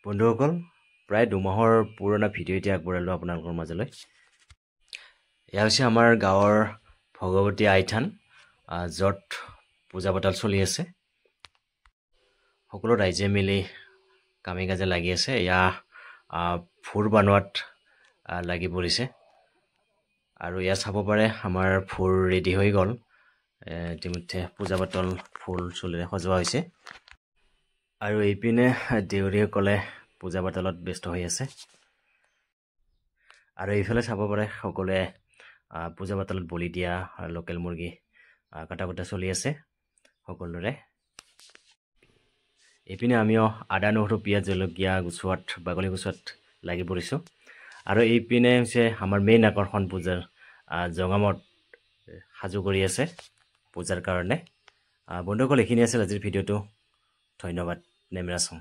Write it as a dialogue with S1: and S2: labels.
S1: বন্ধুসকল, প্ৰায় 2 মাহৰ পুৰণা ভিডিঅ' এতিয়া আগবঢ়ালোঁ আপোনালোকৰ মাজলৈ। এয়া হৈছে আমাৰ গাঁৱৰ ভগৱতী আই থান, য'ত পূজা পাতল চলি আছে। সকলো ৰাইজে মিলি কামে কাজে লাগি আছে। এয়া ভোৰ বনোৱাত লাগি পৰিছে আৰু এয়া চাব পাৰে আমাৰ ভোৰ ৰেডি হৈ গ'ল। ইতিমধ্যে পূজা পাতল ফুল চুলেৰে সজোৱা হৈছে আৰু এইপিনে দেউৰীসকলে পূজা পাতলত ব্যস্ত হৈ আছে আৰু এইফালে চাব পাৰে সকলোৱে পূজা পাতলত বলি দিয়া লোকেল মুৰ্গী কটা কটা চলি আছে সকলোৰে। এইপিনে আমিও আদা নহৰু পিঁয়াজ জলকীয়া গুচোৱাত বাকলি গুচোৱাত লাগি পৰিছোঁ আৰু এইপিনে হৈছে আমাৰ মেইন আকৰ্ষণ পূজাৰ জঙামত সাজু কৰি আছে পূজাৰ কাৰণে। বন্ধুসকল, এইখিনি আছিল আজিৰ ভিডিঅ'টো। ধন্যবাদ। নেমৰাচোং।